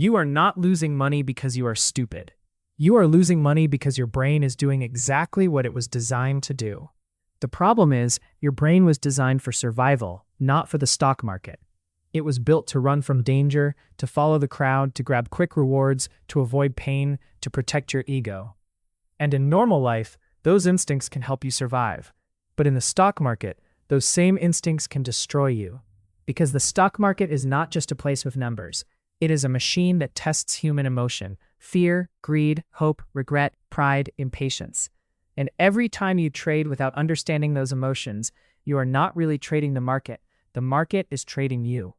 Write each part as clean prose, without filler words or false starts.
You are not losing money because you are stupid. You are losing money because your brain is doing exactly what it was designed to do. The problem is, your brain was designed for survival, not for the stock market. It was built to run from danger, to follow the crowd, to grab quick rewards, to avoid pain, to protect your ego. And in normal life, those instincts can help you survive. But in the stock market, those same instincts can destroy you. Because the stock market is not just a place with numbers. It is a machine that tests human emotion: fear, greed, hope, regret, pride, impatience. And every time you trade without understanding those emotions, you are not really trading the market. The market is trading you.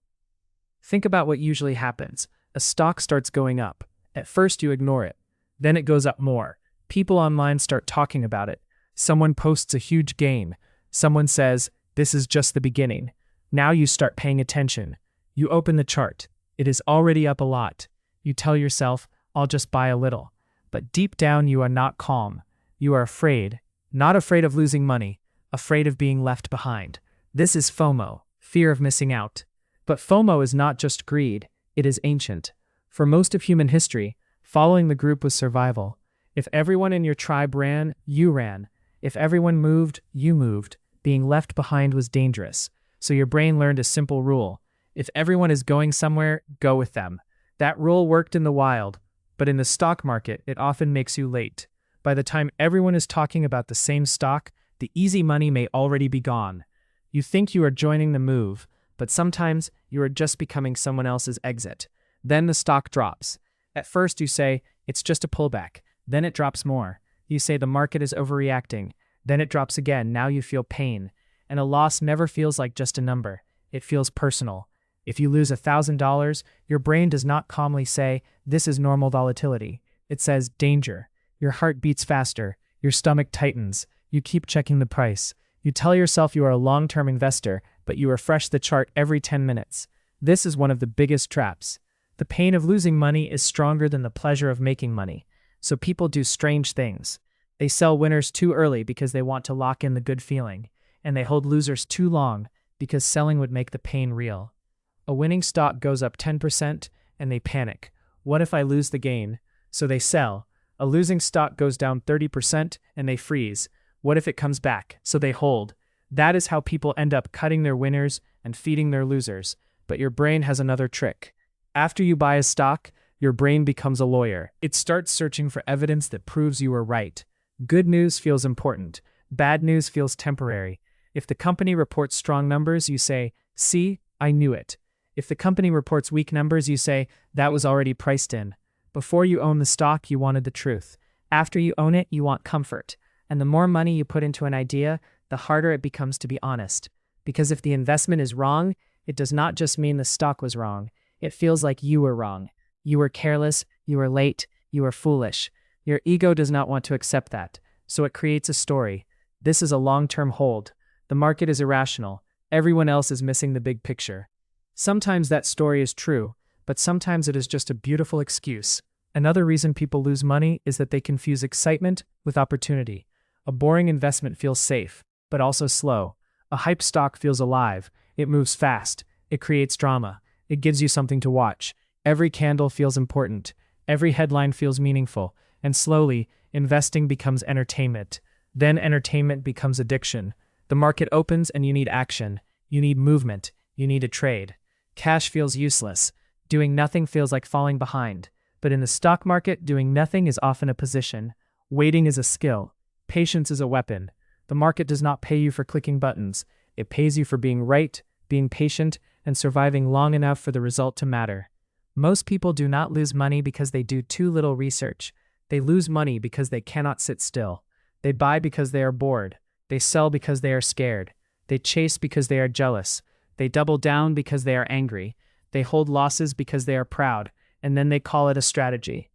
Think about what usually happens. A stock starts going up. At first you ignore it. Then it goes up more. People online start talking about it. Someone posts a huge gain. Someone says, "This is just the beginning." Now you start paying attention. You open the chart. It is already up a lot. You tell yourself, "I'll just buy a little." But deep down you are not calm. You are afraid. Not afraid of losing money. Afraid of being left behind. This is FOMO, fear of missing out. But FOMO is not just greed. It is ancient. For most of human history, following the group was survival. If everyone in your tribe ran, you ran. If everyone moved, you moved. Being left behind was dangerous. So your brain learned a simple rule. If everyone is going somewhere, go with them. That rule worked in the wild, but in the stock market, it often makes you late. By the time everyone is talking about the same stock, the easy money may already be gone. You think you are joining the move, but sometimes you are just becoming someone else's exit. Then the stock drops. At first you say, "It's just a pullback." Then it drops more. You say the market is overreacting. Then it drops again. Now you feel pain. And a loss never feels like just a number. It feels personal. If you lose $1,000, your brain does not calmly say, "This is normal volatility." It says, "Danger." Your heart beats faster. Your stomach tightens. You keep checking the price. You tell yourself you are a long-term investor, but you refresh the chart every 10 minutes. This is one of the biggest traps. The pain of losing money is stronger than the pleasure of making money. So people do strange things. They sell winners too early because they want to lock in the good feeling. And they hold losers too long because selling would make the pain real. A winning stock goes up 10% and they panic. What if I lose the gain? So they sell. A losing stock goes down 30% and they freeze. What if it comes back? So they hold. That is how people end up cutting their winners and feeding their losers. But your brain has another trick. After you buy a stock, your brain becomes a lawyer. It starts searching for evidence that proves you were right. Good news feels important. Bad news feels temporary. If the company reports strong numbers, you say, "See, I knew it." If the company reports weak numbers, you say, "That was already priced in." Before you own the stock, you wanted the truth. After you own it, you want comfort. And the more money you put into an idea, the harder it becomes to be honest. Because if the investment is wrong, it does not just mean the stock was wrong. It feels like you were wrong. You were careless, you were late, you were foolish. Your ego does not want to accept that, so it creates a story. This is a long-term hold. The market is irrational. Everyone else is missing the big picture. Sometimes that story is true, but sometimes it is just a beautiful excuse. Another reason people lose money is that they confuse excitement with opportunity. A boring investment feels safe, but also slow. A hype stock feels alive. It moves fast. It creates drama. It gives you something to watch. Every candle feels important. Every headline feels meaningful. And slowly, investing becomes entertainment. Then entertainment becomes addiction. The market opens and you need action. You need movement. You need a trade. Cash feels useless. Doing nothing feels like falling behind. But in the stock market, doing nothing is often a position. Waiting is a skill. Patience is a weapon. The market does not pay you for clicking buttons. It pays you for being right, being patient, and surviving long enough for the result to matter. Most people do not lose money because they do too little research. They lose money because they cannot sit still. They buy because they are bored. They sell because they are scared. They chase because they are jealous. They double down because they are angry. They hold losses because they are proud, and then they call it a strategy.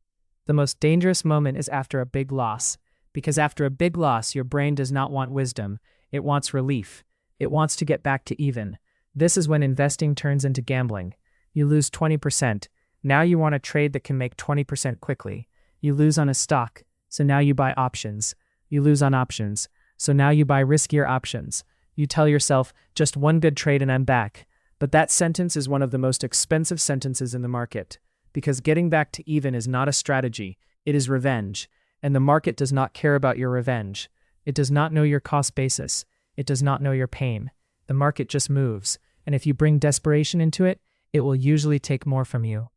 The most dangerous moment is after a big loss, because after a big loss, your brain does not want wisdom. It wants relief. It wants to get back to even. This is when investing turns into gambling. You lose 20%. Now you want a trade that can make 20% quickly. You lose on a stock, so now you buy options. You lose on options, so now you buy riskier options. You tell yourself, "Just one good trade and I'm back." But that sentence is one of the most expensive sentences in the market. because getting back to even is not a strategy, it is revenge, and the market does not care about your revenge. It does not know your cost basis. It does not know your pain. The market just moves, and if you bring desperation into it, it will usually take more from you.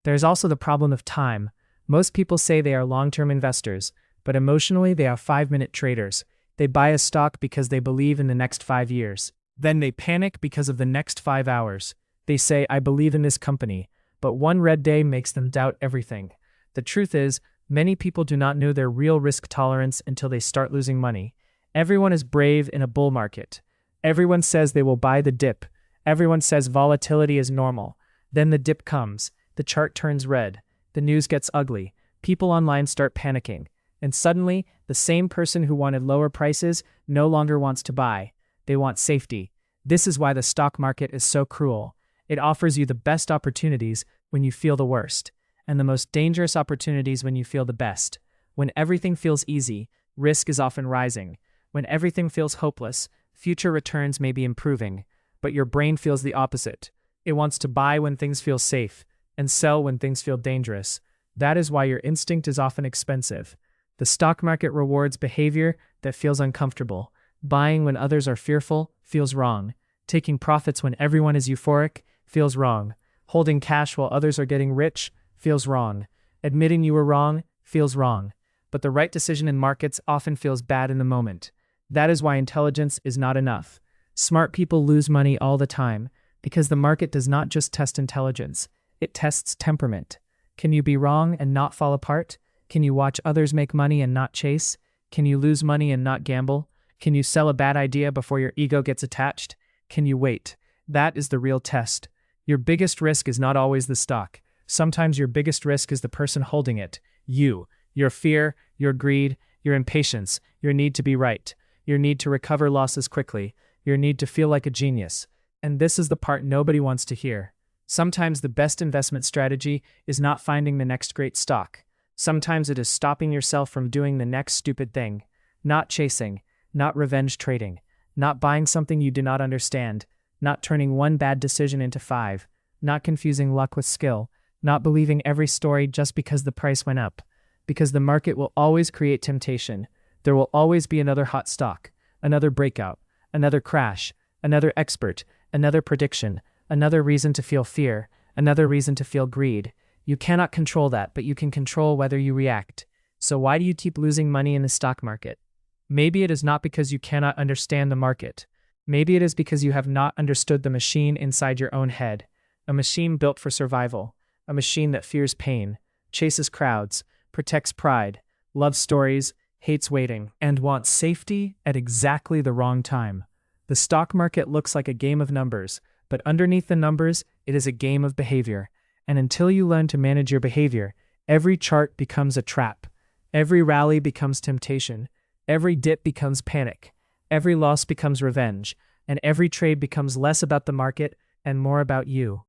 There's also the problem of time. Most people say they are long-term investors, but emotionally they are 5-minute traders. They buy a stock because they believe in the next 5 years. Then they panic because of the next 5 hours. They say, I believe in this company, but one red day makes them doubt everything. The truth is, many people do not know their real risk tolerance until they start losing money. Everyone is brave in a bull market. Everyone says they will buy the dip. Everyone says volatility is normal. Then the dip comes. The chart turns red. The news gets ugly. People online start panicking. And suddenly, the same person who wanted lower prices no longer wants to buy. They want safety. This is why the stock market is so cruel. It offers you the best opportunities when you feel the worst, and the most dangerous opportunities when you feel the best. When everything feels easy, risk is often rising. When everything feels hopeless, future returns may be improving. But your brain feels the opposite. It wants to buy when things feel safe, and sell when things feel dangerous. That is why your instinct is often expensive. The stock market rewards behavior that feels uncomfortable. Buying when others are fearful feels wrong. Taking profits when everyone is euphoric feels wrong. Holding cash while others are getting rich feels wrong. Admitting you were wrong feels wrong. But the right decision in markets often feels bad in the moment. That is why intelligence is not enough. Smart people lose money all the time because the market does not just test intelligence, it tests temperament. Can you be wrong and not fall apart? Can you watch others make money and not chase? Can you lose money and not gamble? Can you sell a bad idea before your ego gets attached? Can you wait? That is the real test. Your biggest risk is not always the stock. Sometimes your biggest risk is the person holding it. You. Your fear, your greed, your impatience, your need to be right, your need to recover losses quickly, your need to feel like a genius. And this is the part nobody wants to hear. Sometimes the best investment strategy is not finding the next great stock. Sometimes it is stopping yourself from doing the next stupid thing. Not chasing, not revenge trading, not buying something you do not understand, not turning one bad decision into 5, not confusing luck with skill, not believing every story just because the price went up. Because the market will always create temptation. There will always be another hot stock, another breakout, another crash, another expert, another prediction, another reason to feel fear, another reason to feel greed. You cannot control that, but you can control whether you react. So why do you keep losing money in the stock market? Maybe it is not because you cannot understand the market. Maybe it is because you have not understood the machine inside your own head. A machine built for survival. A machine that fears pain, chases crowds, protects pride, loves stories, hates waiting, and wants safety at exactly the wrong time. The stock market looks like a game of numbers, but underneath the numbers, it is a game of behavior. And until you learn to manage your behavior, every chart becomes a trap. Every rally becomes temptation. Every dip becomes panic. Every loss becomes revenge. And every trade becomes less about the market and more about you.